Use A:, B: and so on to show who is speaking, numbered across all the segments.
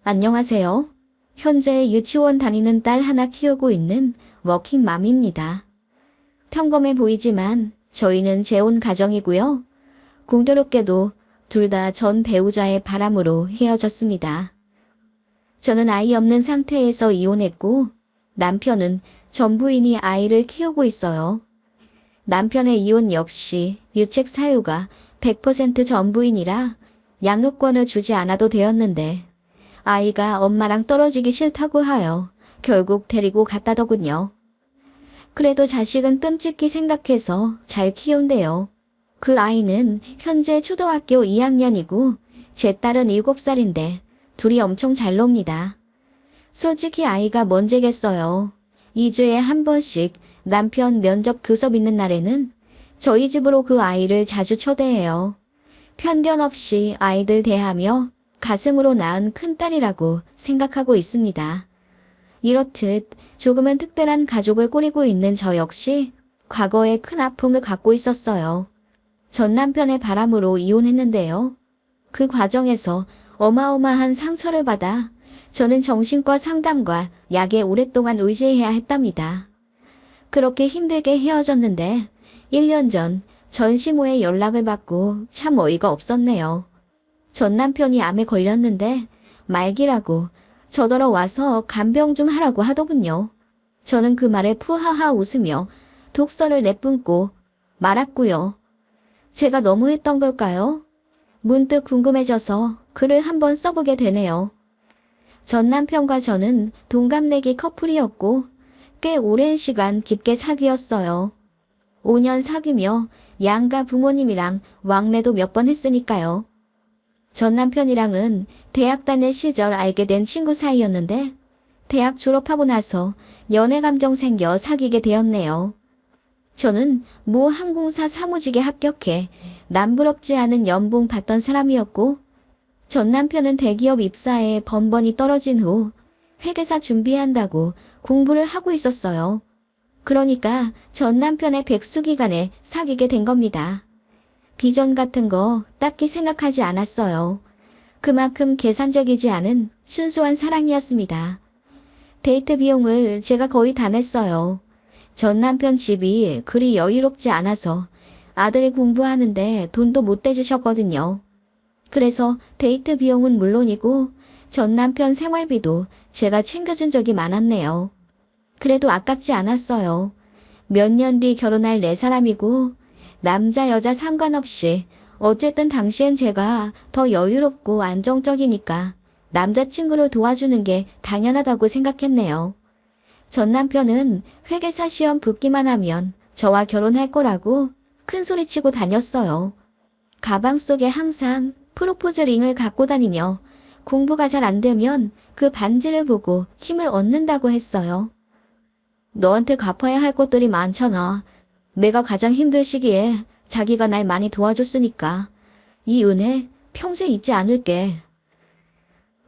A: 안녕하세요. 현재 유치원 다니는 딸 하나 키우고 있는 워킹맘입니다. 평범해 보이지만 저희는 재혼 가정이고요. 공교롭게도 둘 다 전 배우자의 바람으로 헤어졌습니다. 저는 아이 없는 상태에서 이혼했고 남편은 전 부인이 아이를 키우고 있어요. 남편의 이혼 역시 유책 사유가 100% 전 부인이라 양육권을 주지 않아도 되었는데 아이가 엄마랑 떨어지기 싫다고 하여 결국 데리고 갔다더군요. 그래도 자식은 끔찍히 생각해서 잘 키운대요. 그 아이는 현재 초등학교 2학년이고 제 딸은 7살인데 둘이 엄청 잘 놉니다. 솔직히 아이가 뭔죄겠어요. 2주에 한 번씩 남편 면접 교섭 있는 날에는 저희 집으로 그 아이를 자주 초대해요. 편견 없이 아이들 대하며 가슴으로 낳은 큰딸이라고 생각하고 있습니다. 이렇듯 조금은 특별한 가족을 꾸리고 있는 저 역시 과거에 큰 아픔을 갖고 있었어요. 전 남편의 바람으로 이혼했는데요. 그 과정에서 어마어마한 상처를 받아 저는 정신과 상담과 약에 오랫동안 의지해야 했답니다. 그렇게 힘들게 헤어졌는데 1년 전 전시모에 연락을 받고 참 어이가 없었네요. 전 남편이 암에 걸렸는데 말기라고 저더러 와서 간병 좀 하라고 하더군요. 저는 그 말에 푸하하 웃으며 독서를 내뿜고 말았고요. 제가 너무했던 걸까요? 문득 궁금해져서 글을 한번 써보게 되네요. 전 남편과 저는 동갑내기 커플이었고 꽤 오랜 시간 깊게 사귀었어요. 5년 사귀며 양가 부모님이랑 왕래도 몇 번 했으니까요. 전 남편이랑은 대학 다닐 시절 알게 된 친구 사이였는데 대학 졸업하고 나서 연애 감정 생겨 사귀게 되었네요. 저는 모 항공사 사무직에 합격해 남부럽지 않은 연봉 받던 사람이었고 전 남편은 대기업 입사에 번번이 떨어진 후 회계사 준비한다고 공부를 하고 있었어요. 그러니까 전 남편의 백수 기간에 사귀게 된 겁니다. 비전 같은 거 딱히 생각하지 않았어요. 그만큼 계산적이지 않은 순수한 사랑이었습니다. 데이트 비용을 제가 거의 다 냈어요. 전 남편 집이 그리 여유롭지 않아서 아들이 공부하는데 돈도 못 대주셨거든요. 그래서 데이트 비용은 물론이고 전 남편 생활비도 제가 챙겨준 적이 많았네요. 그래도 아깝지 않았어요. 몇 년 뒤 결혼할 네 사람이고 남자 여자 상관없이 어쨌든 당시엔 제가 더 여유롭고 안정적이니까 남자친구를 도와주는 게 당연하다고 생각했네요. 전 남편은 회계사 시험 붙기만 하면 저와 결혼할 거라고 큰 소리치고 다녔어요. 가방 속에 항상 프로포즈 링을 갖고 다니며 공부가 잘 안 되면 그 반지를 보고 힘을 얻는다고 했어요. 너한테 갚아야 할 것들이 많잖아. 내가 가장 힘들 시기에 자기가 날 많이 도와줬으니까 이 은혜 평생 잊지 않을게.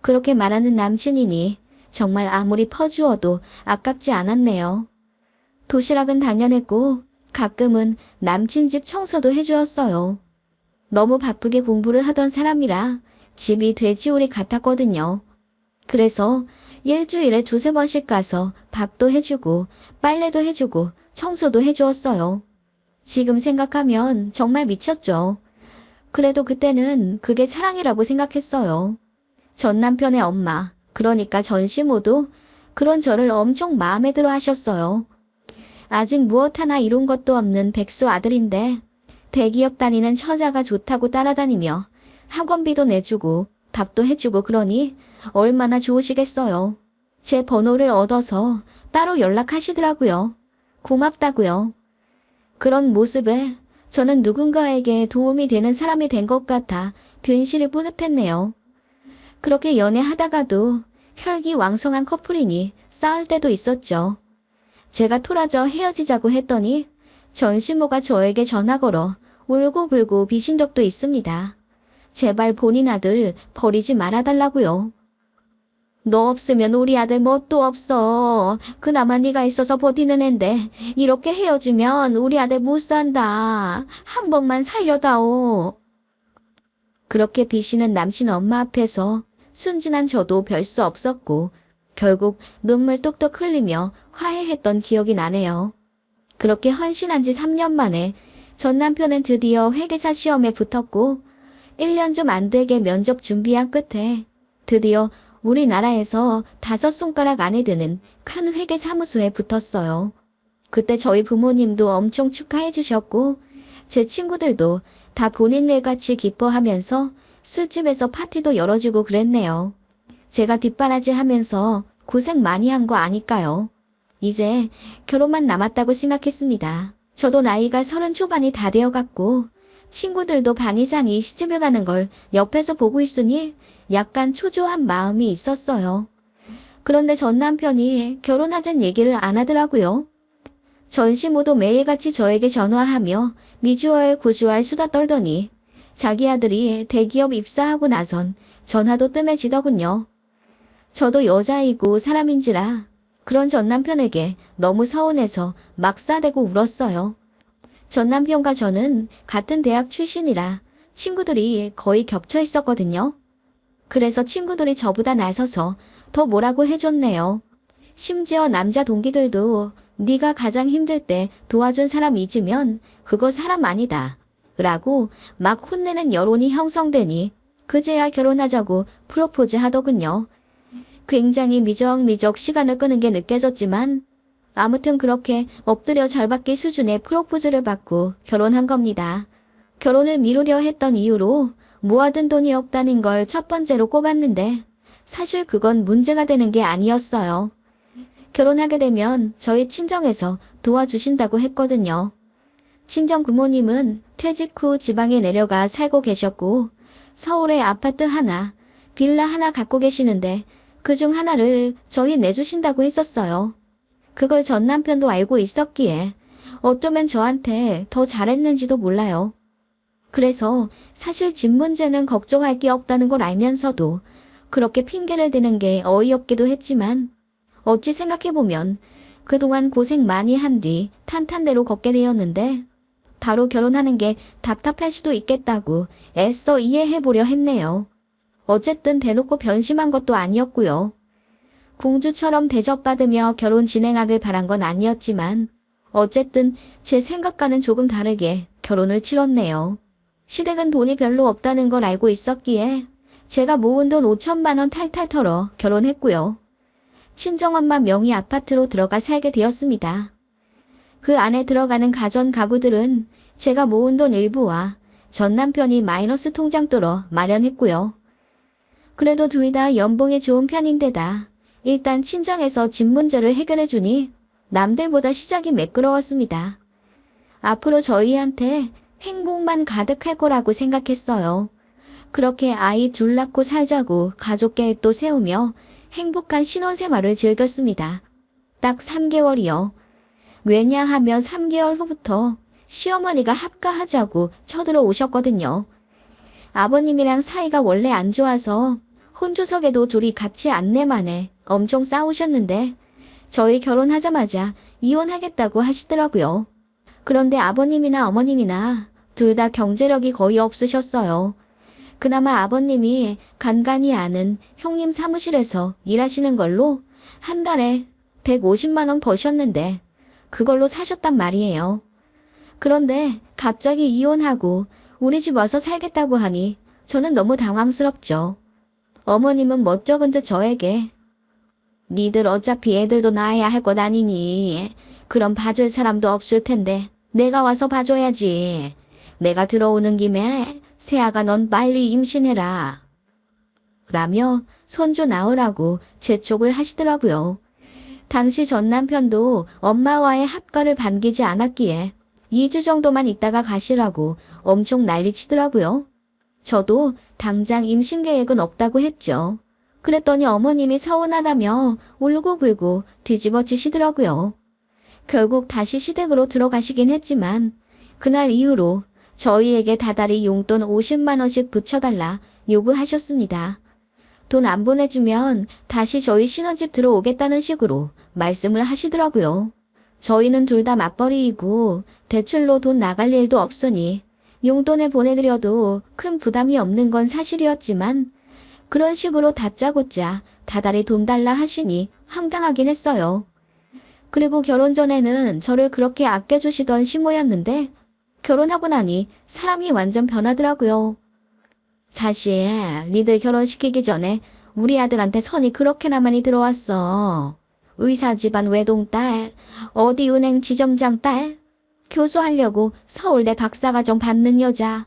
A: 그렇게 말하는 남친이니 정말 아무리 퍼주어도 아깝지 않았네요. 도시락은 당연했고 가끔은 남친 집 청소도 해주었어요. 너무 바쁘게 공부를 하던 사람이라 집이 돼지우리 같았거든요. 그래서 일주일에 2~3번씩 가서 밥도 해주고 빨래도 해주고 청소도 해주었어요. 지금 생각하면 정말 미쳤죠. 그래도 그때는 그게 사랑이라고 생각했어요. 전 남편의 엄마, 그러니까 전시모도 그런 저를 엄청 마음에 들어 하셨어요. 아직 무엇 하나 이룬 것도 없는 백수 아들인데 대기업 다니는 처자가 좋다고 따라다니며 학원비도 내주고 밥도 해주고 그러니 얼마나 좋으시겠어요. 제 번호를 얻어서 따로 연락하시더라고요. 고맙다고요. 그런 모습에 저는 누군가에게 도움이 되는 사람이 된 것 같아 괜시리 뿌듯했네요. 그렇게 연애하다가도 혈기왕성한 커플이니 싸울 때도 있었죠. 제가 토라져 헤어지자고 했더니 전신모가 저에게 전화 걸어 울고불고 비신 적도 있습니다. 제발 본인 아들 버리지 말아달라고요. 너 없으면 우리 아들 뭣도 없어. 그나마 네가 있어서 버티는 앤데 이렇게 헤어지면 우리 아들 못 산다. 한 번만 살려다오. 그렇게 비시는 남친 엄마 앞에서 순진한 저도 별 수 없었고 결국 눈물 뚝뚝 흘리며 화해했던 기억이 나네요. 그렇게 헌신한 지 3년 만에 전 남편은 드디어 회계사 시험에 붙었고 1년 좀 안 되게 면접 준비한 끝에 드디어 우리나라에서 5손가락 안에 드는 큰 회계사무소에 붙었어요. 그때 저희 부모님도 엄청 축하해 주셨고 제 친구들도 다 본인 일같이 기뻐하면서 술집에서 파티도 열어주고 그랬네요. 제가 뒷바라지 하면서 고생 많이 한 거 아니까요. 이제 결혼만 남았다고 생각했습니다. 저도 나이가 30 초반이 다 되어갔고 친구들도 반 이상이 시집을 가는 걸 옆에서 보고 있으니 약간 초조한 마음이 있었어요. 그런데 전 남편이 결혼하자는 얘기를 안 하더라고요. 전시모도 매일같이 저에게 전화하며 미주얼 고주얼 수다 떨더니 자기 아들이 대기업 입사하고 나선 전화도 뜸해지더군요. 저도 여자이고 사람인지라 그런 전 남편에게 너무 서운해서 막 싸대고 울었어요. 전 남편과 저는 같은 대학 출신이라 친구들이 거의 겹쳐 있었거든요. 그래서 친구들이 저보다 나서서 더 뭐라고 해줬네요. 심지어 남자 동기들도 네가 가장 힘들 때 도와준 사람 잊으면 그거 사람 아니다. 라고 막 혼내는 여론이 형성되니 그제야 결혼하자고 프로포즈 하더군요. 굉장히 미적미적 시간을 끄는 게 느껴졌지만 아무튼 그렇게 엎드려 절받기 수준의 프로포즈를 받고 결혼한 겁니다. 결혼을 미루려 했던 이유로 모아둔 돈이 없다는 걸 첫 번째로 꼽았는데 사실 그건 문제가 되는 게 아니었어요. 결혼하게 되면 저희 친정에서 도와주신다고 했거든요. 친정 부모님은 퇴직 후 지방에 내려가 살고 계셨고 서울에 아파트 하나, 빌라 하나 갖고 계시는데 그중 하나를 저희 내주신다고 했었어요. 그걸 전 남편도 알고 있었기에 어쩌면 저한테 더 잘했는지도 몰라요. 그래서 사실 집 문제는 걱정할 게 없다는 걸 알면서도 그렇게 핑계를 대는 게 어이없기도 했지만 어찌 생각해보면 그동안 고생 많이 한 뒤 탄탄대로 걷게 되었는데 바로 결혼하는 게 답답할 수도 있겠다고 애써 이해해보려 했네요. 어쨌든 대놓고 변심한 것도 아니었고요. 공주처럼 대접받으며 결혼 진행하길 바란 건 아니었지만 어쨌든 제 생각과는 조금 다르게 결혼을 치렀네요. 시댁은 돈이 별로 없다는 걸 알고 있었기에 제가 모은 돈 5천만 원 탈탈 털어 결혼했고요. 친정엄마 명의 아파트로 들어가 살게 되었습니다. 그 안에 들어가는 가전 가구들은 제가 모은 돈 일부와 전 남편이 마이너스 통장도로 마련했고요. 그래도 둘 다 연봉이 좋은 편인데다 일단 친정에서 집 문제를 해결해주니 남들보다 시작이 매끄러웠습니다. 앞으로 저희한테 행복만 가득할 거라고 생각했어요. 그렇게 아이 둘 낳고 살자고 가족 계획도 세우며 행복한 신혼생활을 즐겼습니다. 딱 3개월이요. 왜냐하면 3개월 후부터 시어머니가 합가하자고 쳐들어오셨거든요. 아버님이랑 사이가 원래 안 좋아서 혼주석에도 둘이 같이 안내만에 엄청 싸우셨는데 저희 결혼하자마자 이혼하겠다고 하시더라고요. 그런데 아버님이나 어머님이나 둘 다 경제력이 거의 없으셨어요. 그나마 아버님이 간간히 아는 형님 사무실에서 일하시는 걸로 한 달에 150만 원 버셨는데 그걸로 사셨단 말이에요. 그런데 갑자기 이혼하고 우리 집 와서 살겠다고 하니 저는 너무 당황스럽죠. 어머님은 멋쩍은 듯 저에게 니들 어차피 애들도 낳아야 할 것 아니니 그럼 봐줄 사람도 없을 텐데 내가 와서 봐줘야지. 내가 들어오는 김에 세아가 넌 빨리 임신해라. 라며 손주 낳으라고 재촉을 하시더라고요. 당시 전 남편도 엄마와의 합가를 반기지 않았기에 2주 정도만 있다가 가시라고 엄청 난리치더라고요. 저도 당장 임신 계획은 없다고 했죠. 그랬더니 어머님이 서운하다며 울고불고 뒤집어지시더라고요. 결국 다시 시댁으로 들어가시긴 했지만 그날 이후로 저희에게 다달이 용돈 50만 원씩 붙여달라 요구하셨습니다. 돈 안 보내주면 다시 저희 신혼집 들어오겠다는 식으로 말씀을 하시더라고요. 저희는 둘 다 맞벌이이고 대출로 돈 나갈 일도 없으니 용돈을 보내드려도 큰 부담이 없는 건 사실이었지만 그런 식으로 다짜고짜 다달이 돈 달라 하시니 황당하긴 했어요. 그리고 결혼 전에는 저를 그렇게 아껴주시던 시모였는데 결혼하고 나니 사람이 완전 변하더라고요. 사실 니들 결혼시키기 전에 우리 아들한테 선이 그렇게나 많이 들어왔어. 의사 집안 외동딸, 어디 은행 지점장 딸, 교수하려고 서울대 박사과정 받는 여자.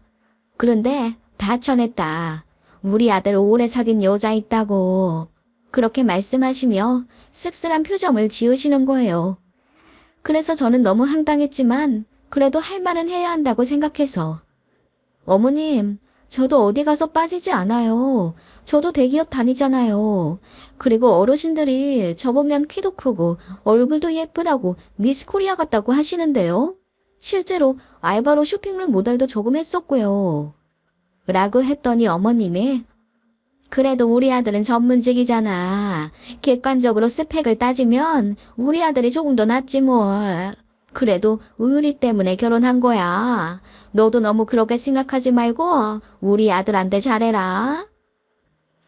A: 그런데 다 쳐냈다. 우리 아들 오래 사귄 여자 있다고. 그렇게 말씀하시며 씁쓸한 표정을 지으시는 거예요. 그래서 저는 너무 황당했지만 그래도 할 말은 해야 한다고 생각해서. 어머님, 저도 어디 가서 빠지지 않아요. 저도 대기업 다니잖아요. 그리고 어르신들이 저보면 키도 크고 얼굴도 예쁘다고 미스 코리아 같다고 하시는데요. 실제로 알바로 쇼핑몰 모델도 조금 했었고요. 라고 했더니 어머님이 그래도 우리 아들은 전문직이잖아. 객관적으로 스펙을 따지면 우리 아들이 조금 더 낫지 뭘. 그래도 우리 때문에 결혼한 거야. 너도 너무 그렇게 생각하지 말고 우리 아들한테 잘해라.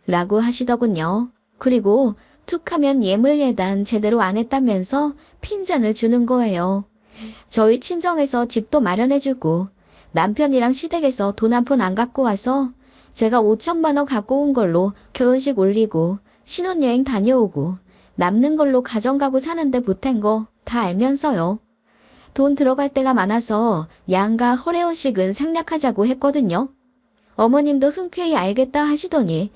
A: 라고 하시더군요. 그리고 툭 하면 예물예단 제대로 안 했다면서 핀잔을 주는 거예요. 저희 친정에서 집도 마련해주고 남편이랑 시댁에서 돈 한 푼 안 갖고 와서 제가 5천만 원 갖고 온 걸로 결혼식 올리고 신혼여행 다녀오고 남는 걸로 가정가구 사는데 보탠 거 다 알면서요. 돈 들어갈 때가 많아서 양가 허례허식은 생략하자고 했거든요. 어머님도 흔쾌히 알겠다 하시더니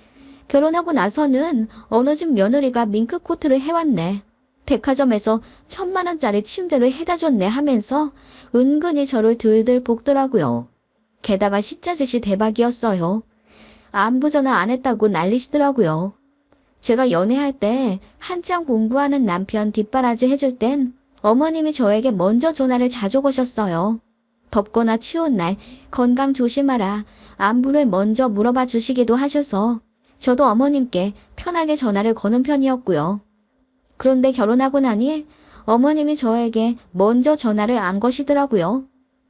A: 결혼하고 나서는 어느 집 며느리가 밍크코트를 해왔네. 백화점에서 1,000만 원짜리 침대를 해다 줬네 하면서 은근히 저를 들들 볶더라고요. 게다가 시자짓이 대박이었어요. 안부 전화 안 했다고 난리시더라고요. 제가 연애할 때 한창 공부하는 남편 뒷바라지 해줄 땐 어머님이 저에게 먼저 전화를 자주 거셨어요. 덥거나 추운 날 건강 조심하라 안부를 먼저 물어봐 주시기도 하셔서 저도 어머님께 편하게 전화를 거는 편이었고요. 그런데 결혼하고 나니 어머님이 저에게 먼저 전화를 안 거시더라고요.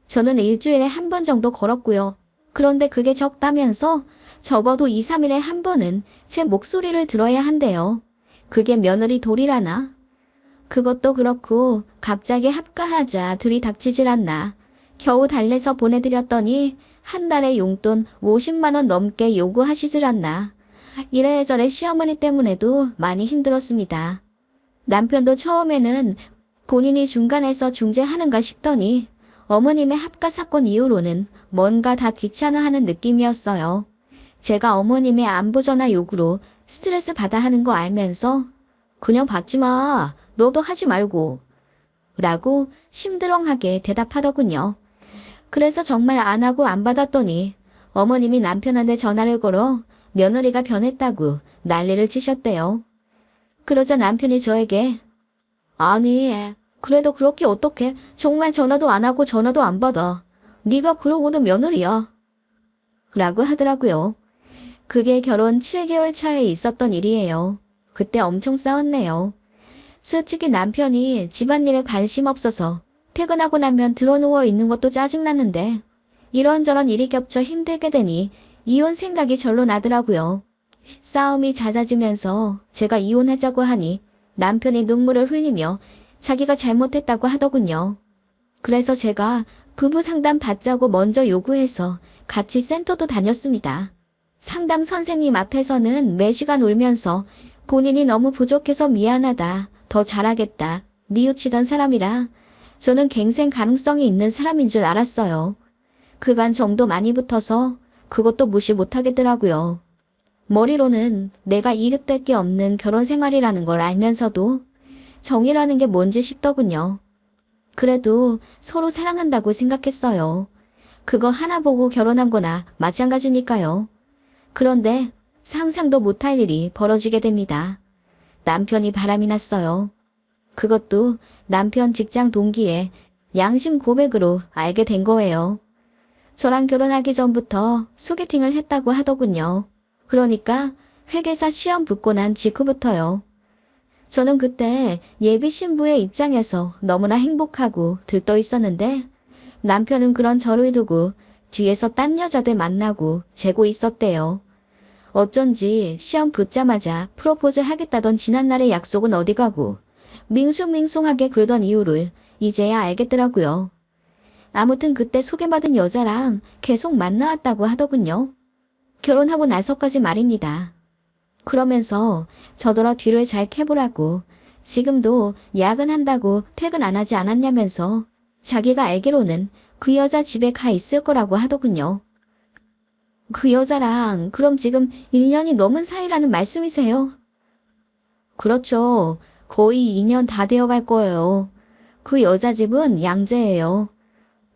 A: 저는 일주일에 한 번 정도 걸었고요. 그런데 그게 적다면서 적어도 2, 3일에 한 번은 제 목소리를 들어야 한대요. 그게 며느리 도리라나? 그것도 그렇고 갑자기 합가하자 들이닥치질 않나. 겨우 달래서 보내드렸더니 한 달에 용돈 50만 원 넘게 요구하시질 않나. 이래저래 시어머니 때문에도 많이 힘들었습니다. 남편도 처음에는 본인이 중간에서 중재하는가 싶더니 어머님의 합가 사건 이후로는 뭔가 다 귀찮아하는 느낌이었어요. 제가 어머님의 안부 전화 요구로 스트레스 받아 하는 거 알면서 그냥 받지 마. 너도 하지 말고. 라고 심드렁하게 대답하더군요. 그래서 정말 안 하고 안 받았더니 어머님이 남편한테 전화를 걸어 며느리가 변했다고 난리를 치셨대요. 그러자 남편이 저에게 아니 그래도 그렇게 어떡해. 정말 전화도 안 하고 전화도 안 받아. 네가 그러고도 며느리야. 라고 하더라고요. 그게 결혼 7개월 차에 있었던 일이에요. 그때 엄청 싸웠네요. 솔직히 남편이 집안일에 관심 없어서 퇴근하고 나면 드러누워 있는 것도 짜증났는데 이런저런 일이 겹쳐 힘들게 되니 이혼 생각이 절로 나더라고요. 싸움이 잦아지면서 제가 이혼하자고 하니 남편이 눈물을 흘리며 자기가 잘못했다고 하더군요. 그래서 제가 부부 상담 받자고 먼저 요구해서 같이 센터도 다녔습니다. 상담 선생님 앞에서는 매시간 울면서 본인이 너무 부족해서 미안하다. 더 잘하겠다. 뉘우치던 사람이라 저는 갱생 가능성이 있는 사람인 줄 알았어요. 그간 정도 많이 붙어서 그것도 무시 못하겠더라고요. 머리로는 내가 이득될 게 없는 결혼 생활이라는 걸 알면서도 정이라는 게 뭔지 싶더군요. 그래도 서로 사랑한다고 생각했어요. 그거 하나 보고 결혼한 거나 마찬가지니까요. 그런데 상상도 못할 일이 벌어지게 됩니다. 남편이 바람이 났어요. 그것도 남편 직장 동기의 양심 고백으로 알게 된 거예요. 저랑 결혼하기 전부터 소개팅을 했다고 하더군요. 그러니까 회계사 시험 붙고 난 직후부터요. 저는 그때 예비 신부의 입장에서 너무나 행복하고 들떠 있었는데 남편은 그런 저를 두고 뒤에서 딴 여자들 만나고 재고 있었대요. 어쩐지 시험 붙자마자 프로포즈 하겠다던 지난날의 약속은 어디 가고 밍숭밍숭하게 굴던 이유를 이제야 알겠더라고요. 아무튼 그때 소개받은 여자랑 계속 만나왔다고 하더군요. 결혼하고 나서까지 말입니다. 그러면서 저더러 뒤를 잘 캐보라고 지금도 야근한다고 퇴근 안 하지 않았냐면서 자기가 알기로는 그 여자 집에 가 있을 거라고 하더군요. 그 여자랑 그럼 지금 1년이 넘은 사이라는 말씀이세요? 그렇죠. 거의 2년 다 되어갈 거예요. 그 여자 집은 양재예요.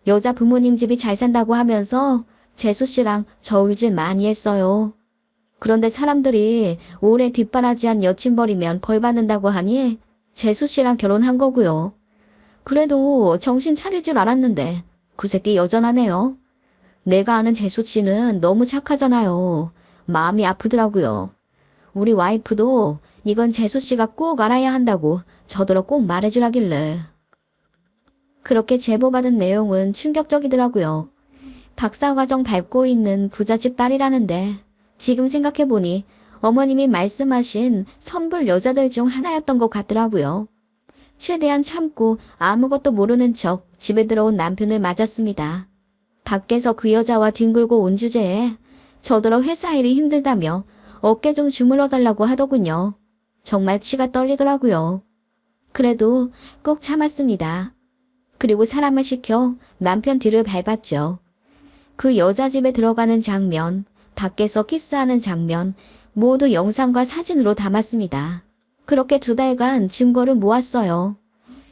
A: 여자 부모님 집이 잘 산다고 하면서 재수 씨랑 저울질 많이 했어요. 그런데 사람들이 오래 뒷바라지한 여친 버리면 벌 받는다고 하니 재수 씨랑 결혼한 거고요. 그래도 정신 차릴 줄 알았는데 그 새끼 여전하네요. 내가 아는 재수 씨는 너무 착하잖아요. 마음이 아프더라고요. 우리 와이프도 이건 재수 씨가 꼭 알아야 한다고 저더러 꼭 말해주라길래. 그렇게 제보받은 내용은 충격적이더라고요. 박사과정 밟고 있는 부잣집 딸이라는데 지금 생각해보니 어머님이 말씀하신 선불 여자들 중 하나였던 것 같더라고요. 최대한 참고 아무것도 모르는 척 집에 들어온 남편을 맞았습니다. 밖에서 그 여자와 뒹굴고 온 주제에 저더러 회사 일이 힘들다며 어깨 좀 주물러 달라고 하더군요. 정말 치가 떨리더라고요. 그래도 꼭 참았습니다. 그리고 사람을 시켜 남편 뒤를 밟았죠. 그 여자 집에 들어가는 장면, 밖에서 키스하는 장면 모두 영상과 사진으로 담았습니다. 그렇게 2달간 증거를 모았어요.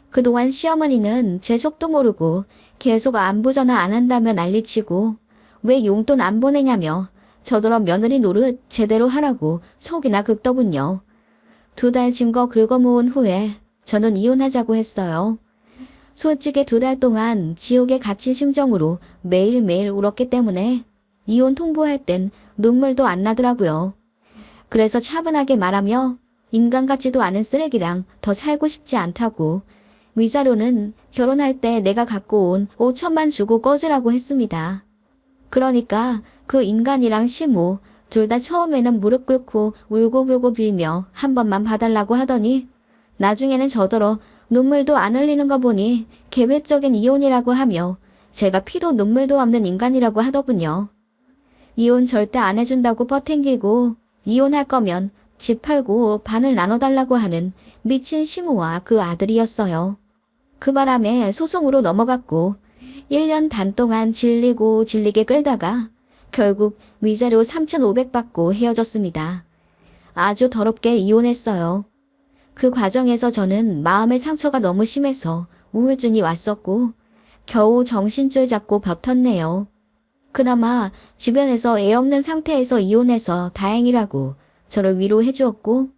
A: 그동안 시어머니는 제 속도 모르고 계속 안부 전화 안 한다며 난리치고 왜 용돈 안 보내냐며 저더러 며느리 노릇 제대로 하라고 속이나 긁더군요. 2달 증거 긁어 모은 후에 저는 이혼하자고 했어요. 솔직히 2달 동안 지옥에 갇힌 심정으로 매일매일 울었기 때문에 이혼 통보할 땐 눈물도 안 나더라고요. 그래서 차분하게 말하며 인간 같지도 않은 쓰레기랑 더 살고 싶지 않다고 위자료는 결혼할 때 내가 갖고 온 5천만 주고 꺼지라고 했습니다. 그러니까 그 인간이랑 시모 둘 다 처음에는 무릎 꿇고 울고불고 빌며 한 번만 봐달라고 하더니 나중에는 저더러 눈물도 안 흘리는 거 보니 계획적인 이혼이라고 하며 제가 피도 눈물도 없는 인간이라고 하더군요. 이혼 절대 안 해준다고 버팅기고 이혼할 거면 집 팔고 반을 나눠달라고 하는 미친 시모와 그 아들이었어요. 그 바람에 소송으로 넘어갔고 1년 반 동안 질리고 질리게 끌다가 결국 위자료 3,500 받고 헤어졌습니다. 아주 더럽게 이혼했어요. 그 과정에서 저는 마음의 상처가 너무 심해서 우울증이 왔었고 겨우 정신줄 잡고 버텼네요. 그나마 주변에서 애 없는 상태에서 이혼해서 다행이라고 저를 위로해 주었고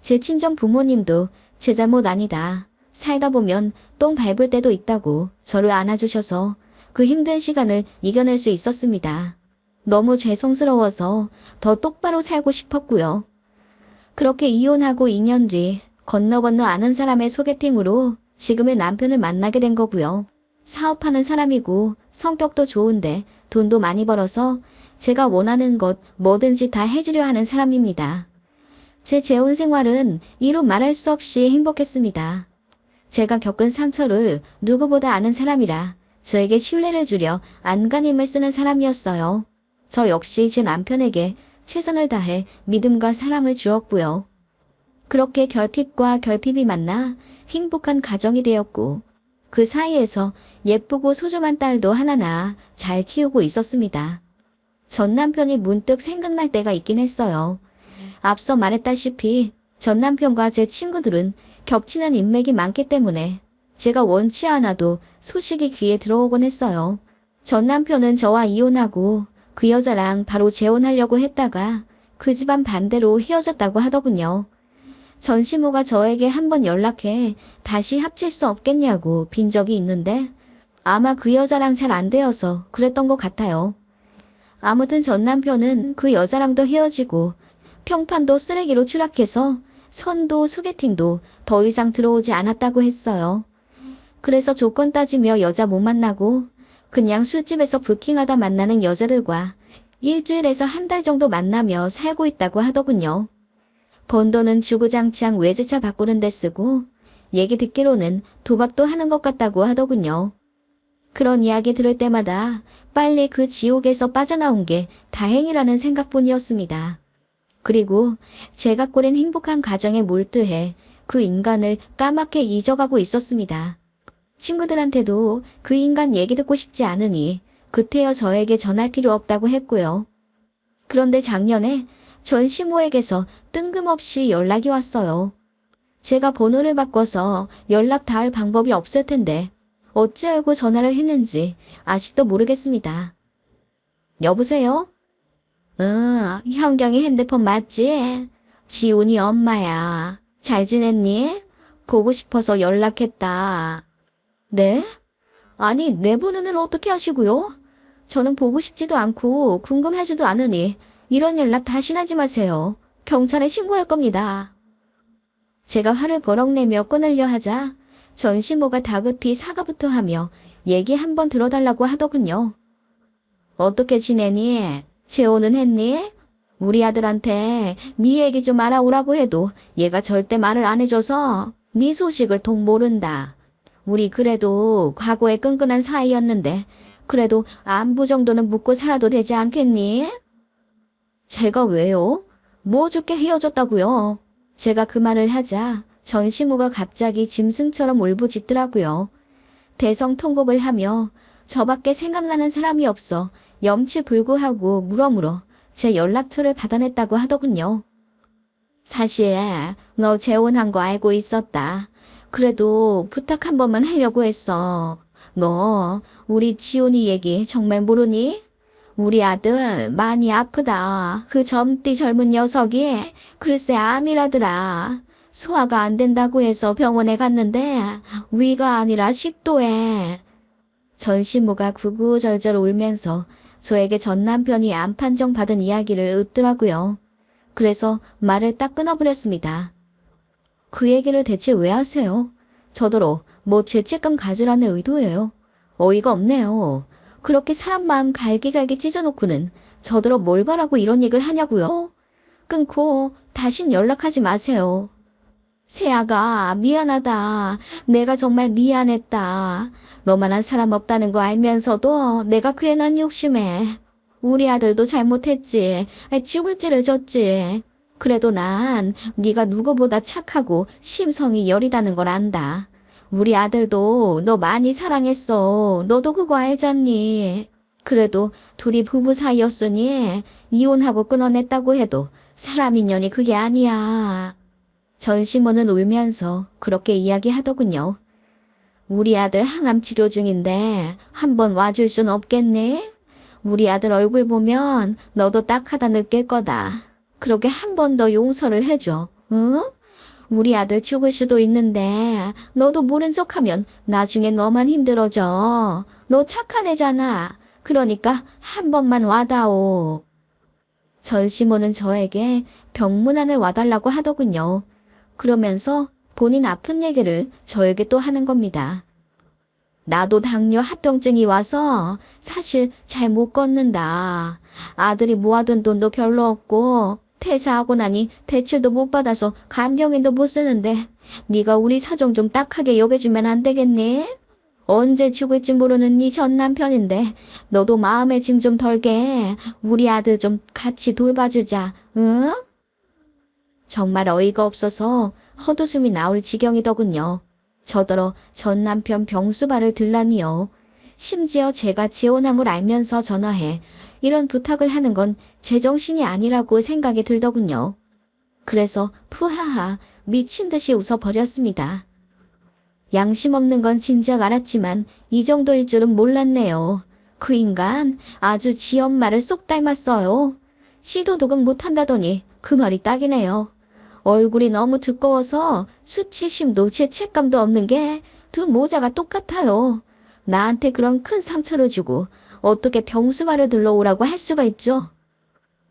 A: 제 친정 부모님도 제 잘못 아니다. 살다 보면 똥 밟을 때도 있다고 저를 안아주셔서 그 힘든 시간을 이겨낼 수 있었습니다. 너무 죄송스러워서 더 똑바로 살고 싶었고요. 그렇게 이혼하고 2년 뒤 건너 아는 사람의 소개팅으로 지금의 남편을 만나게 된 거고요. 사업하는 사람이고 성격도 좋은데 돈도 많이 벌어서 제가 원하는 것 뭐든지 다 해주려 하는 사람입니다. 제 재혼 생활은 이루 말할 수 없이 행복했습니다. 제가 겪은 상처를 누구보다 아는 사람이라 저에게 신뢰를 주려 안간힘을 쓰는 사람이었어요. 저 역시 제 남편에게 최선을 다해 믿음과 사랑을 주었고요. 그렇게 결핍과 결핍이 만나 행복한 가정이 되었고 그 사이에서 예쁘고 소중한 딸도 하나 낳아 잘 키우고 있었습니다. 전 남편이 문득 생각날 때가 있긴 했어요. 앞서 말했다시피 전 남편과 제 친구들은 겹치는 인맥이 많기 때문에 제가 원치 않아도 소식이 귀에 들어오곤 했어요. 전 남편은 저와 이혼하고 그 여자랑 바로 재혼하려고 했다가 그 집안 반대로 헤어졌다고 하더군요. 전 시모가 저에게 한번 연락해 다시 합칠 수 없겠냐고 빈 적이 있는데 아마 그 여자랑 잘 안 되어서 그랬던 것 같아요. 아무튼 전 남편은 그 여자랑도 헤어지고 평판도 쓰레기로 추락해서 선도 소개팅도 더 이상 들어오지 않았다고 했어요. 그래서 조건 따지며 여자 못 만나고 그냥 술집에서 부킹하다 만나는 여자들과 일주일에서 한 달 정도 만나며 살고 있다고 하더군요. 번 돈은 주구장창 외제차 바꾸는 데 쓰고 얘기 듣기로는 도박도 하는 것 같다고 하더군요. 그런 이야기 들을 때마다 빨리 그 지옥에서 빠져나온 게 다행이라는 생각뿐이었습니다. 그리고 제가 꾸린 행복한 가정에 몰두해 그 인간을 까맣게 잊어가고 있었습니다. 친구들한테도 그 인간 얘기 듣고 싶지 않으니 그태여 저에게 전할 필요 없다고 했고요. 그런데 작년에 전 시모에게서 뜬금없이 연락이 왔어요. 제가 번호를 바꿔서 연락 닿을 방법이 없을 텐데 어찌 알고 전화를 했는지 아직도 모르겠습니다. 여보세요? 현경이 핸드폰 맞지? 지훈이 엄마야. 잘 지냈니? 보고 싶어서 연락했다. 네? 아니, 내 번호는 어떻게 하시고요? 저는 보고 싶지도 않고 궁금하지도 않으니 이런 연락 다시 하지 마세요. 경찰에 신고할 겁니다. 제가 화를 버럭 내며 끊으려 하자 전시모가 다급히 사과부터 하며 얘기 한번 들어달라고 하더군요. 어떻게 지내니? 재혼은 했니? 우리 아들한테 네 얘기 좀 알아오라고 해도 얘가 절대 말을 안 해줘서 네 소식을 통 모른다. 우리 그래도 과거에 끈끈한 사이였는데 그래도 안부 정도는 묻고 살아도 되지 않겠니? 제가 왜요? 뭐 좋게 헤어졌다고요? 제가 그 말을 하자 전시모가 갑자기 짐승처럼 울부짖더라고요. 대성통곡을 하며 저밖에 생각나는 사람이 없어 염치불구하고 물어물어 제 연락처를 받아냈다고 하더군요. 사실 너 재혼한 거 알고 있었다. 그래도 부탁 한 번만 하려고 했어. 너 우리 지훈이 얘기 정말 모르니? 우리 아들 많이 아프다. 그 젊디 젊은 녀석이 글쎄 암이라더라. 소화가 안 된다고 해서 병원에 갔는데 위가 아니라 식도에. 전시모가 구구절절 울면서 저에게 전 남편이 암 판정 받은 이야기를 읊더라고요. 그래서 말을 딱 끊어버렸습니다. 그 얘기를 대체 왜 하세요? 저더러 뭐 죄책감 가지라는 의도예요. 어이가 없네요. 그렇게 사람 마음 갈기갈기 찢어놓고는 저더러 뭘 바라고 이런 얘기를 하냐고요? 끊고 다신 연락하지 마세요. 세아가 미안하다. 내가 정말 미안했다. 너만한 사람 없다는 거 알면서도 내가 괜한 욕심에. 우리 아들도 잘못했지. 죽을 죄를 졌지. 그래도 난 네가 누구보다 착하고 심성이 여리다는 걸 안다. 우리 아들도 너 많이 사랑했어. 너도 그거 알잖니. 그래도 둘이 부부 사이였으니 이혼하고 끊어냈다고 해도 사람 인연이 그게 아니야. 전시모는 울면서 그렇게 이야기하더군요. 우리 아들 항암 치료 중인데 한번 와줄 순 없겠니? 우리 아들 얼굴 보면 너도 딱하다 느낄 거다. 그렇게 한 번 더 용서를 해줘. 응? 우리 아들 죽을 수도 있는데 너도 모른 척하면 나중에 너만 힘들어져. 너 착한 애잖아. 그러니까 한 번만 와다오. 전시모는 저에게 병문안을 와달라고 하더군요. 그러면서 본인 아픈 얘기를 저에게 또 하는 겁니다. 나도 당뇨 합병증이 와서 사실 잘 못 걷는다. 아들이 모아둔 돈도 별로 없고 퇴사하고 나니 대출도 못 받아서 간병인도 못 쓰는데 네가 우리 사정 좀 딱하게 여겨주면 안 되겠니? 언제 죽을지 모르는 네 전 남편인데 너도 마음의 짐 좀 덜게 우리 아들 좀 같이 돌봐주자. 응? 정말 어이가 없어서 헛웃음이 나올 지경이더군요. 저더러 전 남편 병수발을 들라니요. 심지어 제가 지원한 걸 알면서 전화해 이런 부탁을 하는 건 제정신이 아니라고 생각이 들더군요. 그래서 푸하하 미친 듯이 웃어버렸습니다. 양심 없는 건 진작 알았지만 이 정도일 줄은 몰랐네요. 그 인간 아주 지 엄마를 쏙 닮았어요. 시도독은 못한다더니 그 말이 딱이네요. 얼굴이 너무 두꺼워서 수치심도 죄책감도 없는 게 두 모자가 똑같아요. 나한테 그런 큰 상처를 주고 어떻게 병수발을 들러오라고 할 수가 있죠?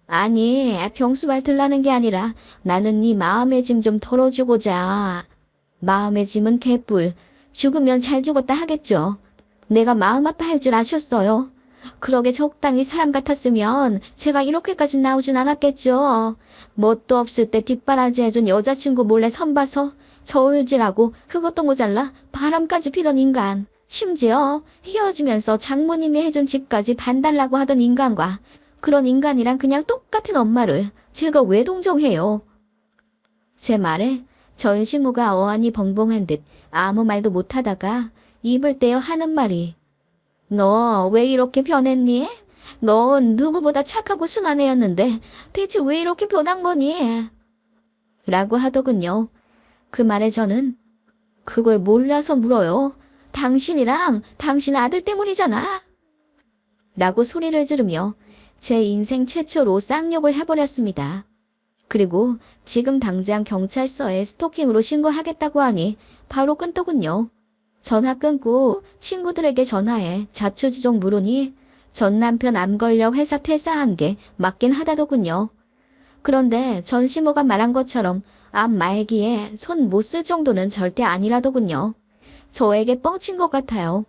A: 아니, 병수발 들라는 게 아니라 나는 네 마음의 짐 좀 덜어주고자. 마음의 짐은 개뿔. 죽으면 잘 죽었다 하겠죠. 내가 마음 아파할 줄 아셨어요. 그러게 적당히 사람 같았으면 제가 이렇게까지 나오진 않았겠죠. 뭣도 없을 때 뒷바라지 해준 여자친구 몰래 선봐서 저울질하고 그것도 모자라 바람까지 피던 인간. 심지어 헤어지면서 장모님이 해준 집까지 반달라고 하던 인간과 그런 인간이랑 그냥 똑같은 엄마를 제가 왜 동정해요? 제 말에 전시무가 어안이 벙벙한 듯 아무 말도 못하다가 입을 떼어 하는 말이 너 왜 이렇게 변했니? 넌 누구보다 착하고 순한 애였는데 대체 왜 이렇게 변한 거니? 라고 하더군요. 그 말에 저는 그걸 몰라서 물어요. 당신이랑 당신 아들 때문이잖아. 라고 소리를 지르며 제 인생 최초로 쌍욕을 해버렸습니다. 그리고 지금 당장 경찰서에 스토킹으로 신고하겠다고 하니 바로 끊더군요. 전화 끊고 친구들에게 전화해 자초지종 물으니 전 남편 암 걸려 회사 퇴사한 게 맞긴 하다더군요. 그런데 전 시모가 말한 것처럼 암 말기에 손 못 쓸 정도는 절대 아니라더군요. 저에게 뻥친 것 같아요.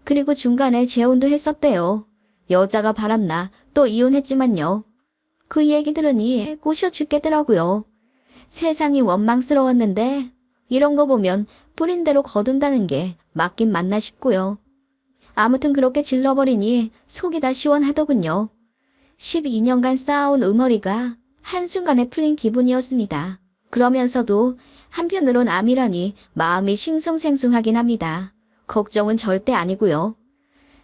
A: 그리고 중간에 재혼도 했었대요. 여자가 바람나 또 이혼했지만요. 그 얘기 들으니 꼬셔 죽겠더라고요. 세상이 원망스러웠는데 이런 거 보면 뿌린 대로 거둔다는 게 맞긴 맞나 싶고요. 아무튼 그렇게 질러버리니 속이 다 시원하더군요. 12년간 쌓아온 응어리가 한순간에 풀린 기분이었습니다. 그러면서도 한편으론 암이라니 마음이 싱숭생숭하긴 합니다. 걱정은 절대 아니고요.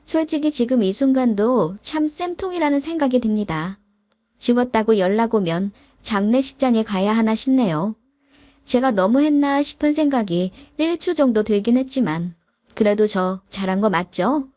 A: 솔직히 지금 이 순간도 참 쌤통이라는 생각이 듭니다. 죽었다고 연락 오면 장례식장에 가야 하나 싶네요. 제가 너무했나 싶은 생각이 1초 정도 들긴 했지만 그래도 저 잘한 거 맞죠?